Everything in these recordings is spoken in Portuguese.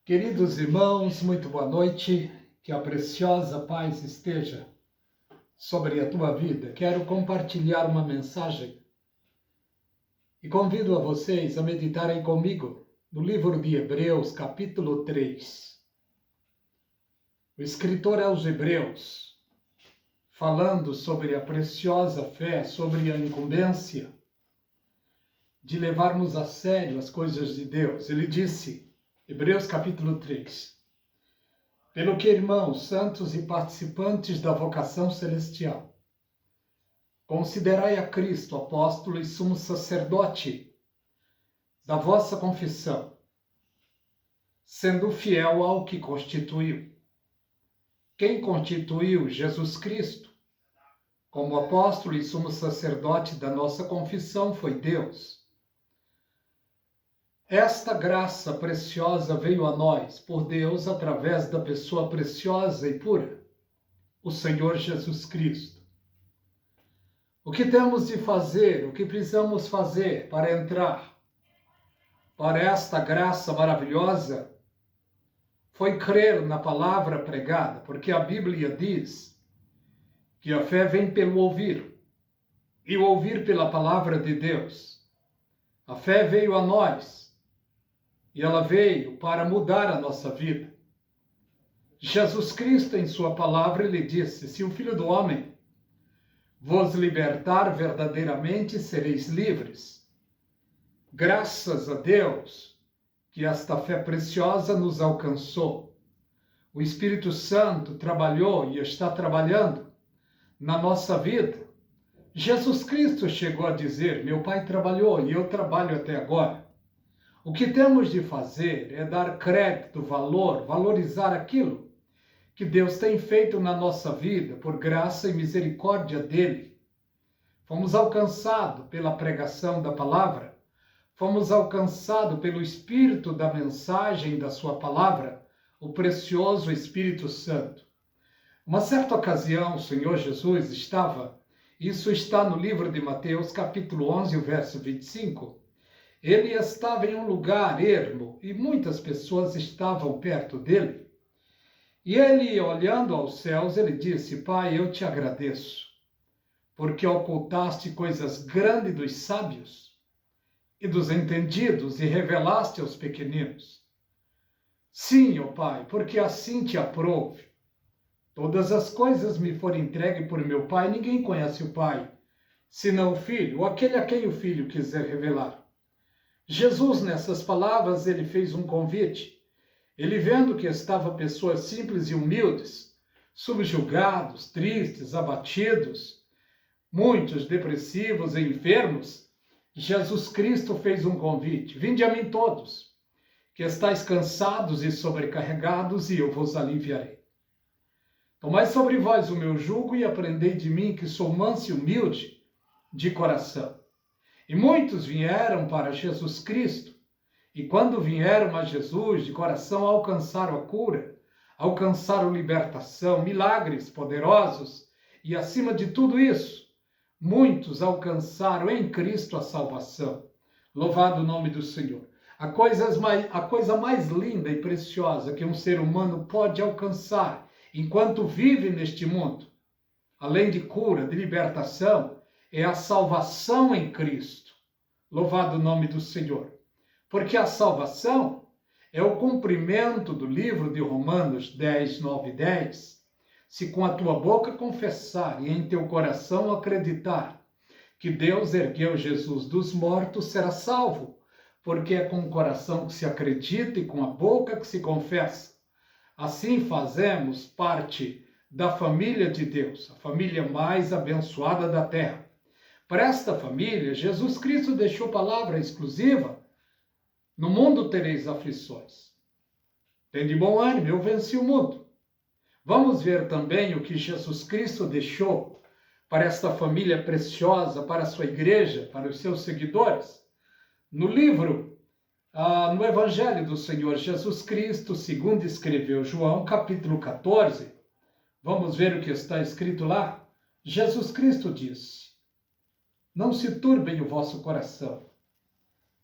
Queridos irmãos, muito boa noite, que a preciosa paz esteja sobre a tua vida. Quero compartilhar uma mensagem e convido a vocês a meditarem comigo no livro de Hebreus, capítulo 3. O escritor aos Hebreus, falando sobre a preciosa fé, sobre a incumbência de levarmos a sério as coisas de Deus, ele disse, Hebreus capítulo 3, pelo que, irmãos, santos e participantes da vocação celestial, considerai a Cristo apóstolo e sumo sacerdote da vossa confissão, sendo fiel ao que constituiu. Quem constituiu Jesus Cristo como apóstolo e sumo sacerdote da nossa confissão foi Deus. Esta graça preciosa veio a nós por Deus através da pessoa preciosa e pura, o Senhor Jesus Cristo. O que temos de fazer, o que precisamos fazer para entrar para esta graça maravilhosa foi crer na palavra pregada, porque a Bíblia diz que a fé vem pelo ouvir, e o ouvir pela palavra de Deus. A fé veio a nós, e ela veio para mudar a nossa vida. Jesus Cristo, em sua palavra, ele disse, se o Filho do Homem vos libertar verdadeiramente, sereis livres. Graças a Deus que esta fé preciosa nos alcançou. O Espírito Santo trabalhou e está trabalhando na nossa vida. Jesus Cristo chegou a dizer, meu Pai trabalhou e eu trabalho até agora. O que temos de fazer é dar crédito, valor, valorizar aquilo que Deus tem feito na nossa vida, por graça e misericórdia dele. Fomos alcançados pela pregação da palavra, fomos alcançados pelo Espírito da mensagem da sua palavra, o precioso Espírito Santo. Uma certa ocasião, o Senhor Jesus estava, isso está no livro de Mateus, capítulo 11, o verso 25, ele estava em um lugar ermo e muitas pessoas estavam perto dele. E ele, olhando aos céus, ele disse, Pai, eu te agradeço, porque ocultaste coisas grandes dos sábios e dos entendidos e revelaste aos pequeninos. Sim, ó Pai, porque assim te aprouve. Todas as coisas me foram entregues por meu Pai, ninguém conhece o Pai, senão o Filho, ou aquele a quem o Filho quiser revelar. Jesus, nessas palavras, ele fez um convite. Ele vendo que estavam pessoas simples e humildes, subjugados, tristes, abatidos, muitos depressivos e enfermos, Jesus Cristo fez um convite. Vinde a mim todos, que estáis cansados e sobrecarregados, e eu vos aliviarei. Tomai sobre vós o meu jugo e aprendei de mim, que sou manso e humilde de coração. E muitos vieram para Jesus Cristo, e quando vieram a Jesus de coração, alcançaram a cura, alcançaram libertação, milagres poderosos, e acima de tudo isso, muitos alcançaram em Cristo a salvação. Louvado o nome do Senhor. A coisa mais linda e preciosa que um ser humano pode alcançar enquanto vive neste mundo, além de cura, de libertação, é a salvação em Cristo. Louvado o nome do Senhor. Porque a salvação é o cumprimento do livro de Romanos 10, 9 e 10. Se com a tua boca confessar e em teu coração acreditar que Deus ergueu Jesus dos mortos, será salvo. Porque é com o coração que se acredita e com a boca que se confessa. Assim fazemos parte da família de Deus, a família mais abençoada da terra. Para esta família, Jesus Cristo deixou palavra exclusiva. No mundo tereis aflições. Tende bom ânimo, eu venci o mundo. Vamos ver também o que Jesus Cristo deixou para esta família preciosa, para a sua igreja, para os seus seguidores. No Evangelho do Senhor Jesus Cristo, segundo escreveu João, capítulo 14, vamos ver o que está escrito lá. Jesus Cristo disse, não se turbem o vosso coração.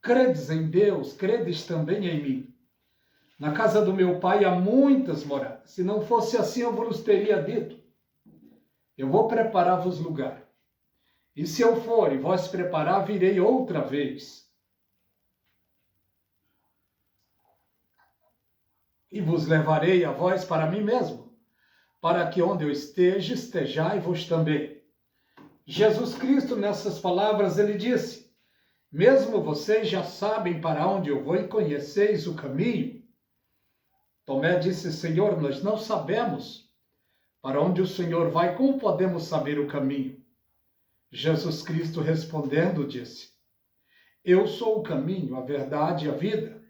Credes em Deus, credes também em mim. Na casa do meu pai há muitas moradas. Se não fosse assim, eu vos teria dito. Eu vou preparar-vos lugar. E se eu for e vós preparar, virei outra vez. E vos levarei a vós para mim mesmo, para que onde eu esteja, estejai-vos também. Jesus Cristo, nessas palavras, ele disse: mesmo vocês já sabem para onde eu vou e conheceis o caminho. Tomé disse: Senhor, nós não sabemos para onde o Senhor vai, como podemos saber o caminho? Jesus Cristo respondendo disse: eu sou o caminho, a verdade e a vida.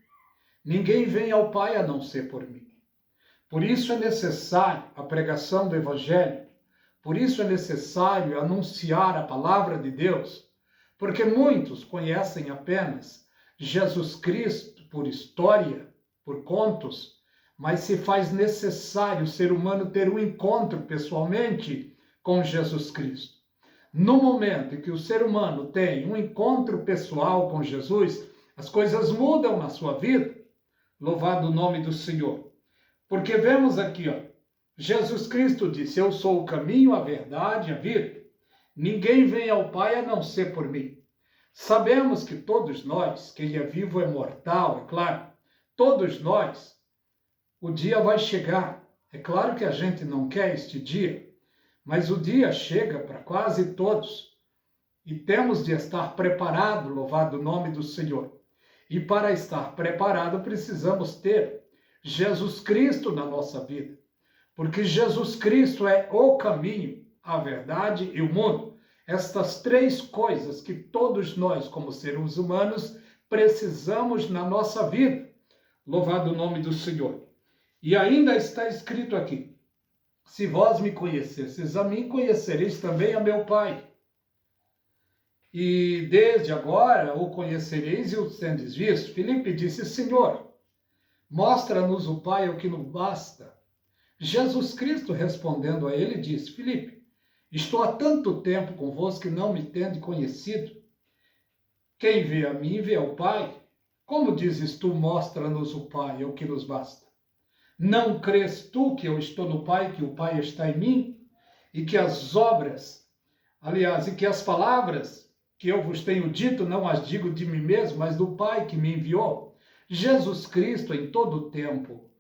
Ninguém vem ao Pai a não ser por mim. Por isso é necessário a pregação do Evangelho. Por isso é necessário anunciar a palavra de Deus. Porque muitos conhecem apenas Jesus Cristo por história, por contos, mas se faz necessário o ser humano ter um encontro pessoalmente com Jesus Cristo. No momento em que o ser humano tem um encontro pessoal com Jesus, as coisas mudam na sua vida. Louvado o nome do Senhor. Porque vemos aqui, Jesus Cristo disse: eu sou o caminho, a verdade e a vida. Ninguém vem ao Pai a não ser por mim. Sabemos que todos nós, quem é vivo é mortal, é claro. Todos nós, o dia vai chegar. É claro que a gente não quer este dia, mas o dia chega para quase todos. E temos de estar preparados, louvado o nome do Senhor. E para estar preparado, precisamos ter Jesus Cristo na nossa vida. Porque Jesus Cristo é o caminho, a verdade e o mundo. Estas três coisas que todos nós, como seres humanos, precisamos na nossa vida. Louvado o nome do Senhor. E ainda está escrito aqui: se vós me conhecesseis a mim, conhecereis também a meu Pai. E desde agora o conhecereis e o tendes visto. Filipe disse: Senhor, mostra-nos o Pai, o que nos basta. Jesus Cristo respondendo a ele disse: Filipe, estou há tanto tempo convosco que não me tende conhecido. Quem vê a mim vê ao Pai. Como dizes tu, mostra-nos o Pai, é o que nos basta? Não crês tu que eu estou no Pai, que o Pai está em mim? E que as obras, aliás, e que as palavras que eu vos tenho dito, não as digo de mim mesmo, mas do Pai que me enviou. Jesus Cristo, em todo o tempo,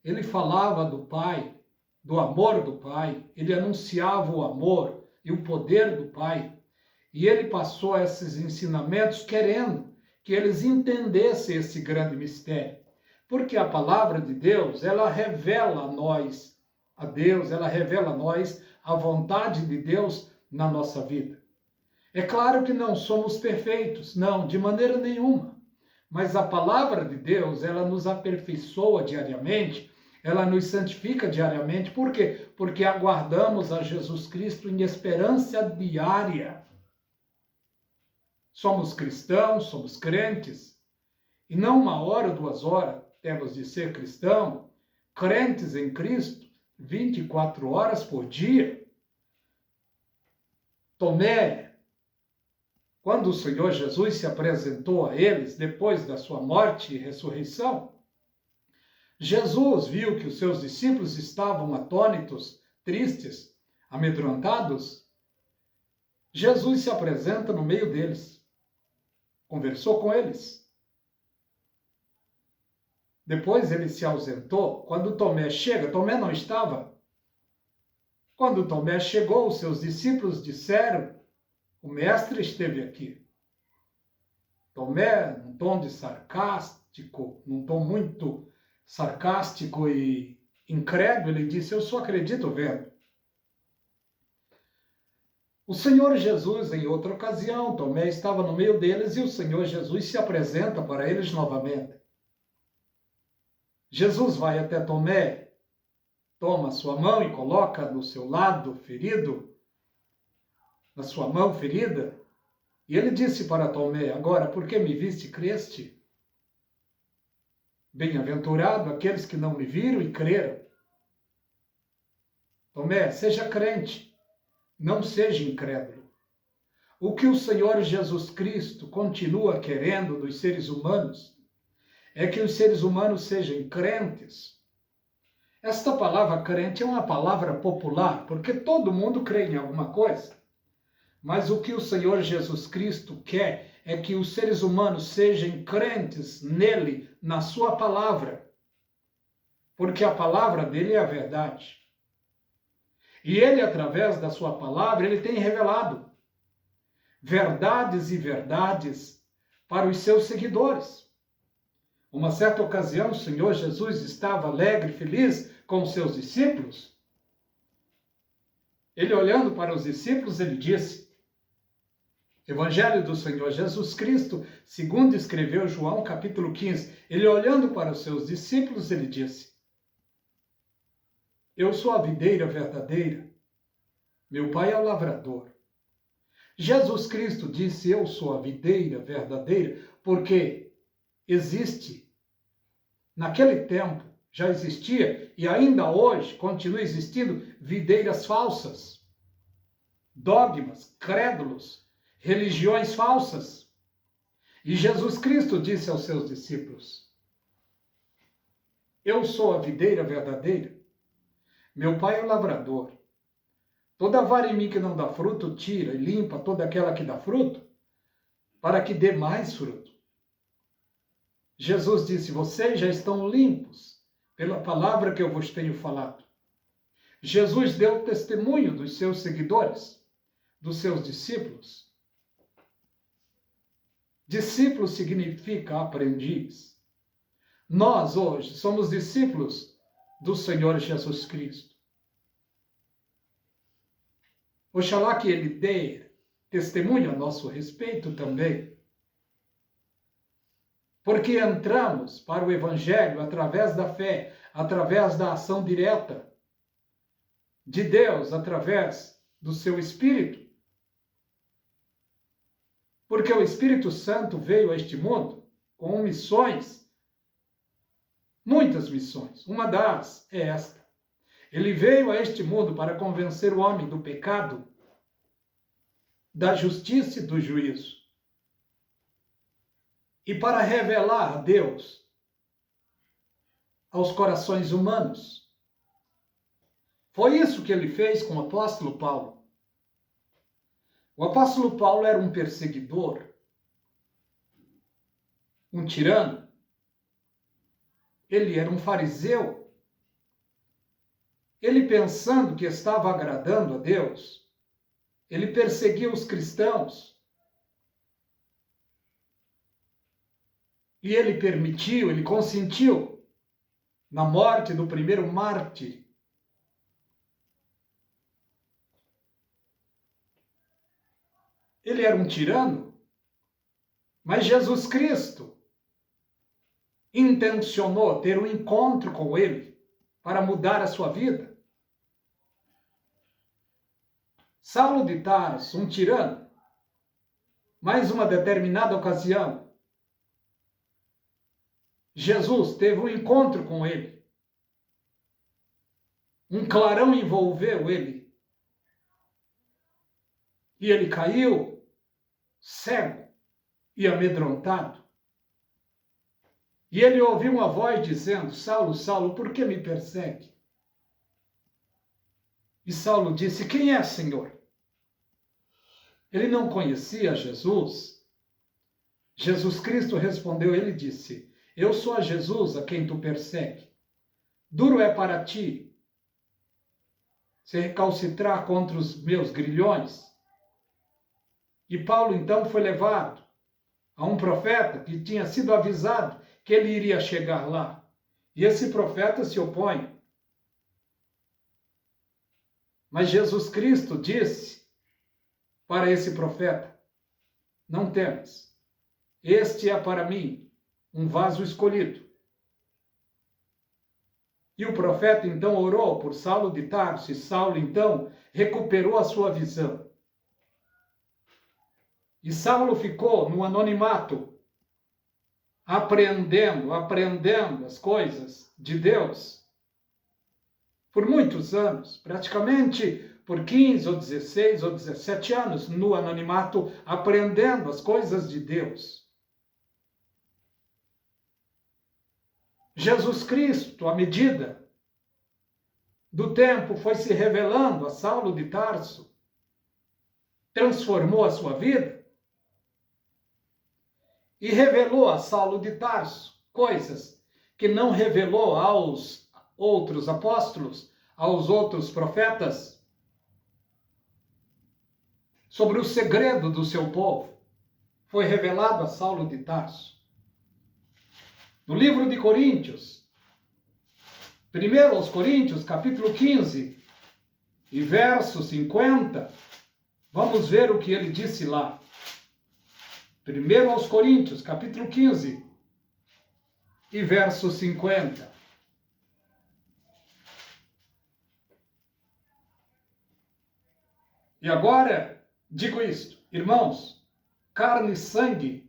ele falava do Pai, do amor do Pai, ele anunciava o amor e o poder do Pai. E ele passou esses ensinamentos querendo que eles entendessem esse grande mistério. Porque a palavra de Deus, ela revela a nós, a Deus, ela revela a nós a vontade de Deus na nossa vida. É claro que não somos perfeitos, não, de maneira nenhuma. Mas a palavra de Deus, ela nos aperfeiçoa diariamente, ela nos santifica diariamente. Por quê? Porque aguardamos a Jesus Cristo em esperança diária. Somos cristãos, somos crentes, e não 1 hora ou 2 horas temos de ser cristão, crentes em Cristo, 24 horas por dia. Tomé, quando o Senhor Jesus se apresentou a eles depois da sua morte e ressurreição, Jesus viu que os seus discípulos estavam atônitos, tristes, amedrontados. Jesus se apresenta no meio deles, conversou com eles. Depois ele se ausentou. Quando Tomé chega, Tomé não estava. Quando Tomé chegou, os seus discípulos disseram: o mestre esteve aqui. Tomé, num tom de sarcástico, num tom muito sarcástico e incrédulo, ele disse: eu só acredito vendo. O Senhor Jesus, em outra ocasião, Tomé estava no meio deles e o Senhor Jesus se apresenta para eles novamente. Jesus vai até Tomé, toma sua mão e coloca no seu lado ferido, na sua mão ferida, e ele disse para Tomé: agora, porque me viste, creste? Bem-aventurado aqueles que não me viram e creram. Tomé, seja crente, não seja incrédulo. O que o Senhor Jesus Cristo continua querendo dos seres humanos é que os seres humanos sejam crentes. Esta palavra crente é uma palavra popular, porque todo mundo crê em alguma coisa. Mas o que o Senhor Jesus Cristo quer é que os seres humanos sejam crentes nele, na sua palavra. Porque a palavra dele é a verdade. E ele, através da sua palavra, ele tem revelado verdades e verdades para os seus seguidores. Uma certa ocasião, o Senhor Jesus estava alegre, feliz com os seus discípulos. Ele, olhando para os discípulos, ele disse, Evangelho do Senhor Jesus Cristo, segundo escreveu João, capítulo 15, ele, olhando para os seus discípulos, ele disse, eu sou a videira verdadeira, meu Pai é o lavrador. Jesus Cristo disse, eu sou a videira verdadeira, porque existe, naquele tempo, já existia, e ainda hoje continua existindo, videiras falsas, dogmas, crédulos, religiões falsas. E Jesus Cristo disse aos seus discípulos, eu sou a videira verdadeira, meu Pai é o lavrador. Toda vara em mim que não dá fruto, tira e limpa toda aquela que dá fruto, para que dê mais fruto. Jesus disse, vocês já estão limpos pela palavra que eu vos tenho falado. Jesus deu testemunho dos seus seguidores, dos seus discípulos. Discípulo significa aprendiz. Nós hoje somos discípulos do Senhor Jesus Cristo. Oxalá que ele dê testemunho a nosso respeito também. Porque entramos para o Evangelho através da fé, através da ação direta de Deus, através do seu Espírito. Porque o Espírito Santo veio a este mundo com missões, muitas missões. Uma das é esta. Ele veio a este mundo para convencer o homem do pecado, da justiça e do juízo. E para revelar a Deus aos corações humanos. Foi isso que ele fez com o apóstolo Paulo. O apóstolo Paulo era um perseguidor, um tirano. Ele era um fariseu. Ele, pensando que estava agradando a Deus, ele perseguia os cristãos. E ele permitiu, ele consentiu na morte do primeiro mártir. Ele era um tirano, mas Jesus Cristo intencionou ter um encontro com ele para mudar a sua vida. Saulo de Tarso, um tirano, mais uma determinada ocasião, Jesus teve um encontro com ele. Um clarão envolveu ele. E ele caiu cego e amedrontado. E ele ouviu uma voz dizendo, Saulo, Saulo, por que me persegue? E Saulo disse, quem é, Senhor? Ele não conhecia Jesus. Jesus Cristo respondeu, ele disse, eu sou a Jesus a quem tu persegue. Duro é para ti se recalcitrar contra os meus grilhões. E Paulo então foi levado a um profeta que tinha sido avisado que ele iria chegar lá. E esse profeta se opõe. Mas Jesus Cristo disse para esse profeta, não temas, este é para mim um vaso escolhido. E o profeta então orou por Saulo de Tarso, e Saulo então recuperou a sua visão. E Saulo ficou no anonimato, aprendendo as coisas de Deus, por muitos anos, praticamente por 15 ou 16 ou 17 anos, no anonimato, aprendendo as coisas de Deus. Jesus Cristo, à medida do tempo, foi se revelando a Saulo de Tarso, transformou a sua vida e revelou a Saulo de Tarso coisas que não revelou aos outros apóstolos, aos outros profetas, sobre o segredo do seu povo. Foi revelado a Saulo de Tarso. No livro de Coríntios, 1 aos Coríntios, capítulo 15 e verso 50, vamos ver o que ele disse lá. 1 aos Coríntios, capítulo 15 e verso 50. E agora digo isto, irmãos, carne e sangue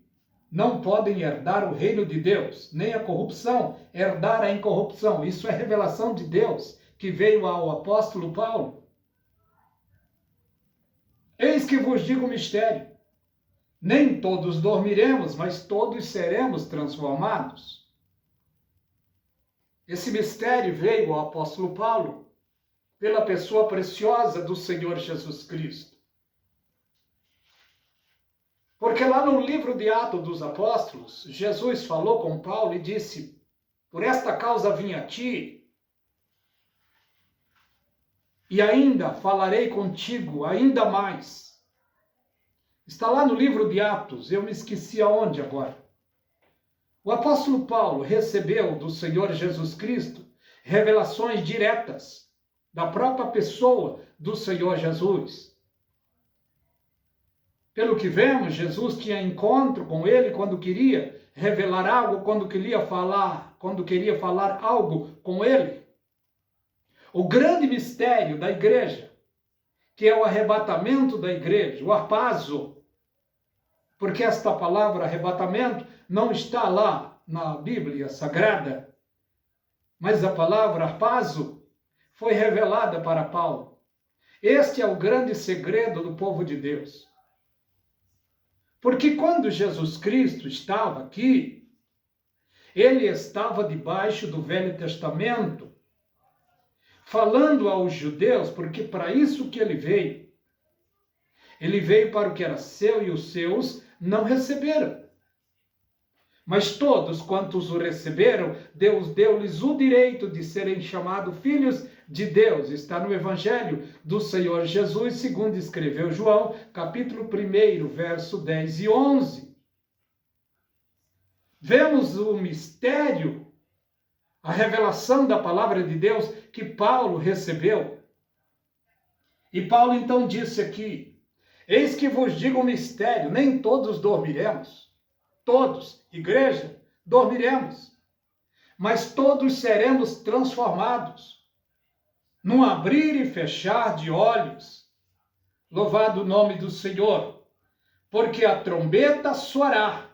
não podem herdar o reino de Deus, nem a corrupção herdar a incorrupção. Isso é revelação de Deus que veio ao apóstolo Paulo. Eis que vos digo um mistério. Nem todos dormiremos, mas todos seremos transformados. Esse mistério veio ao apóstolo Paulo pela pessoa preciosa do Senhor Jesus Cristo. Porque lá no livro de Atos dos Apóstolos, Jesus falou com Paulo e disse: por esta causa vim a ti, e ainda falarei contigo, ainda mais. Está lá no livro de Atos, eu me esqueci aonde agora. O apóstolo Paulo recebeu do Senhor Jesus Cristo revelações diretas da própria pessoa do Senhor Jesus. Pelo que vemos, Jesus tinha encontro com ele quando queria revelar algo, quando queria falar algo com ele. O grande mistério da igreja, que é o arrebatamento da igreja, o harpazo, porque esta palavra arrebatamento não está lá na Bíblia Sagrada, mas a palavra harpazo foi revelada para Paulo. Este é o grande segredo do povo de Deus. Porque quando Jesus Cristo estava aqui, ele estava debaixo do Velho Testamento, falando aos judeus, porque para isso que ele veio. Ele veio para o que era seu e os seus não receberam. Mas todos quantos o receberam, Deus deu-lhes o direito de serem chamados filhos de Deus. Está no Evangelho do Senhor Jesus, segundo escreveu João, capítulo 1, verso 10 e 11. Vemos o mistério, a revelação da palavra de Deus que Paulo recebeu. E Paulo então disse aqui: eis que vos digo um mistério, nem todos dormiremos. Todos, igreja, dormiremos, mas todos seremos transformados, num abrir e fechar de olhos. Louvado o nome do Senhor, porque a trombeta soará.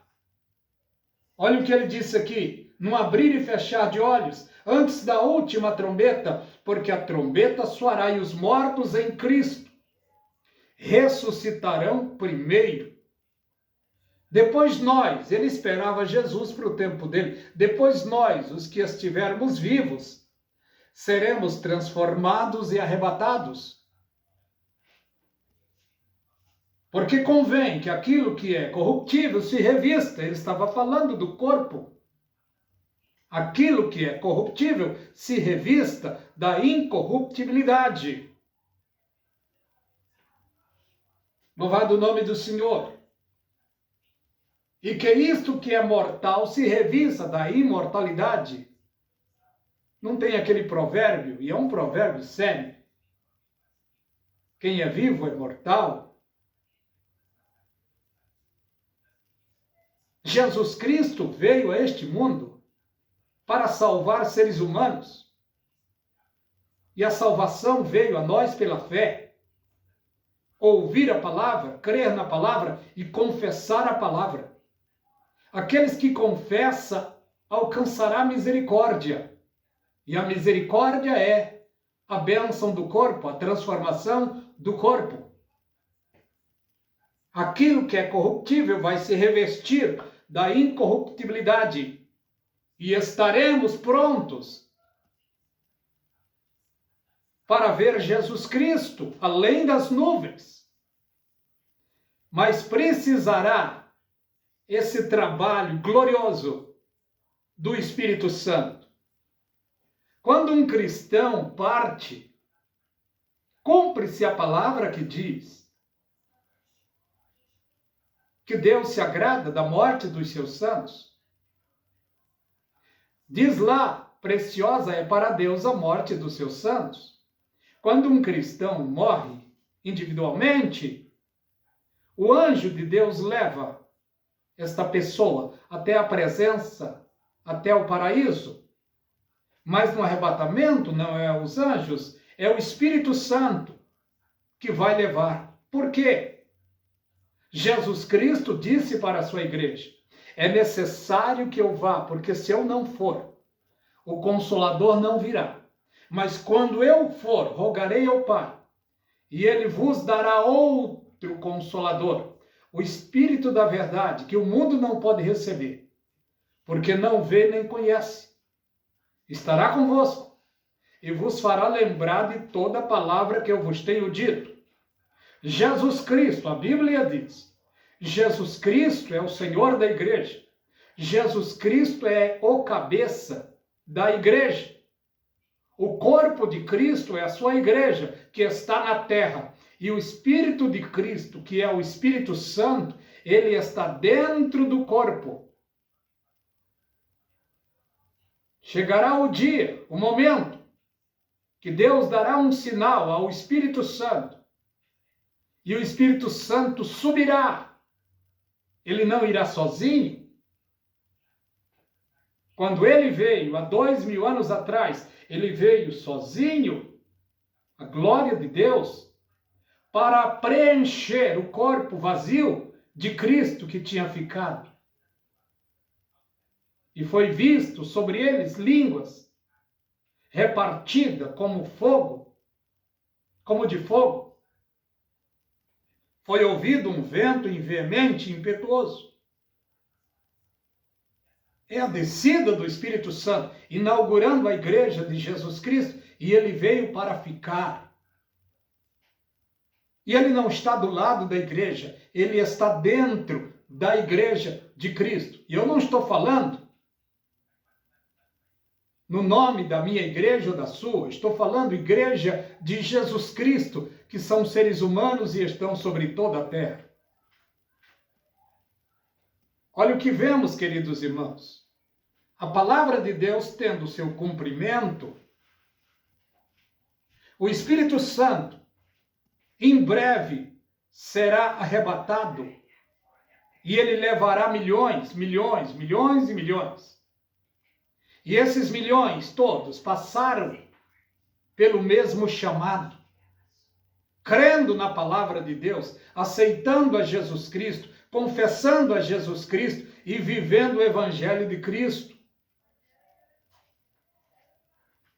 Olha o que ele disse aqui, num abrir e fechar de olhos, antes da última trombeta, porque a trombeta soará e os mortos em Cristo ressuscitarão primeiro. Depois nós, ele esperava Jesus para o tempo dele, depois nós, os que estivermos vivos, seremos transformados e arrebatados. Porque convém que aquilo que é corruptível se revista, ele estava falando do corpo. Aquilo que é corruptível se revista da incorruptibilidade. Louvado o nome do Senhor. E que isto que é mortal se revista da imortalidade. Não tem aquele provérbio, e é um provérbio sério. Quem é vivo é mortal. Jesus Cristo veio a este mundo para salvar seres humanos. E a salvação veio a nós pela fé. Ouvir a palavra, crer na palavra e confessar a palavra. Aqueles que confessam alcançará misericórdia. E a misericórdia é a bênção do corpo, a transformação do corpo. Aquilo que é corruptível vai se revestir da incorruptibilidade. e estaremos prontos para ver Jesus Cristo além das nuvens. Mas precisará esse trabalho glorioso do Espírito Santo. Quando um cristão parte, cumpre-se a palavra que diz que Deus se agrada da morte dos seus santos. Diz lá, preciosa é para Deus a morte dos seus santos. Quando um cristão morre individualmente, o anjo de Deus leva esta pessoa até a presença, até o paraíso. Mas no arrebatamento não é os anjos, é o Espírito Santo que vai levar. Por quê? Jesus Cristo disse para a sua igreja: é necessário que eu vá, porque se eu não for, o Consolador não virá. Mas quando eu for, rogarei ao Pai, e ele vos dará outro Consolador, o Espírito da verdade, que o mundo não pode receber, porque não vê nem conhece. Estará convosco e vos fará lembrar de toda a palavra que eu vos tenho dito. Jesus Cristo, a Bíblia diz, Jesus Cristo é o Senhor da igreja. Jesus Cristo é o cabeça da igreja. O corpo de Cristo é a sua igreja, que está na terra. E o Espírito de Cristo, que é o Espírito Santo, ele está dentro do corpo. Chegará o dia, o momento, que Deus dará um sinal ao Espírito Santo. E o Espírito Santo subirá. Ele não irá sozinho. Quando ele veio, há 2000 anos atrás, ele veio sozinho, a glória de Deus, para preencher o corpo vazio de Cristo que tinha ficado. E foi visto sobre eles línguas, repartida como fogo, como de fogo. Foi ouvido um vento veemente e impetuoso. É a descida do Espírito Santo, inaugurando a igreja de Jesus Cristo, e ele veio para ficar. E ele não está do lado da igreja, ele está dentro da igreja de Cristo. E eu não estou falando no nome da minha igreja ou da sua, estou falando igreja de Jesus Cristo, que são seres humanos e estão sobre toda a terra. Olha o que vemos, queridos irmãos. A palavra de Deus tendo seu cumprimento, o Espírito Santo, em breve, será arrebatado e ele levará milhões, milhões, milhões e milhões. E esses milhões todos passaram pelo mesmo chamado, crendo na palavra de Deus, aceitando a Jesus Cristo, confessando a Jesus Cristo e vivendo o Evangelho de Cristo.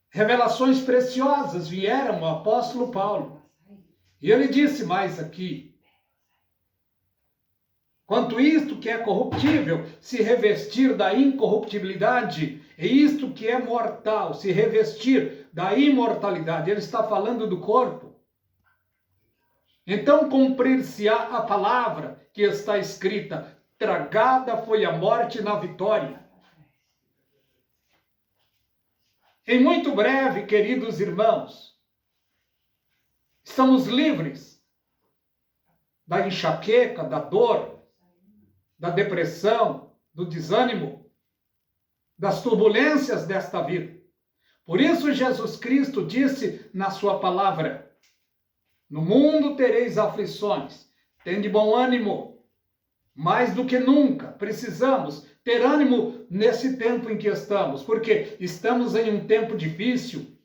Revelações preciosas vieram ao apóstolo Paulo. E ele disse mais aqui: quanto isto que é corruptível se revestir da incorruptibilidade, e isto que é mortal se revestir da imortalidade. Ele está falando do corpo. Então cumprir-se-á a palavra que está escrita: tragada foi a morte na vitória. Em muito breve, queridos irmãos, estamos livres da enxaqueca, da dor, da depressão, do desânimo, das turbulências desta vida. Por isso Jesus Cristo disse na sua palavra: no mundo tereis aflições, tende bom ânimo. Mais do que nunca precisamos ter ânimo nesse tempo em que estamos, porque estamos em um tempo difícil.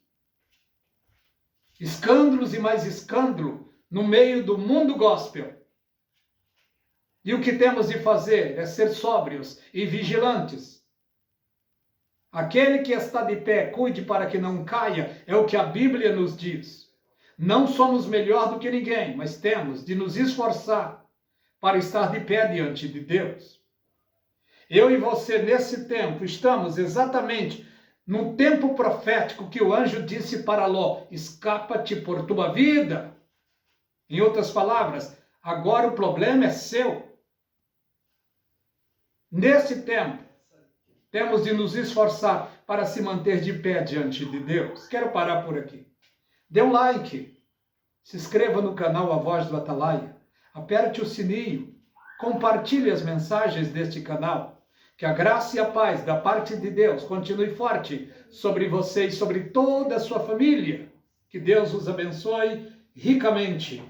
Escândalos e mais escândalo no meio do mundo gospel. E o que temos de fazer é ser sóbrios e vigilantes. Aquele que está de pé, cuide para que não caia, é o que a Bíblia nos diz. Não somos melhor do que ninguém, mas temos de nos esforçar para estar de pé diante de Deus. Eu e você, nesse tempo, estamos exatamente no tempo profético que o anjo disse para Ló: escapa-te por tua vida. Em outras palavras, agora o problema é seu. Nesse tempo, temos de nos esforçar para se manter de pé diante de Deus. Quero parar por aqui. Dê um like, se inscreva no canal A Voz do Atalaia, aperte o sininho, compartilhe as mensagens deste canal. Que a graça e a paz da parte de Deus continue forte sobre você e sobre toda a sua família. Que Deus os abençoe ricamente.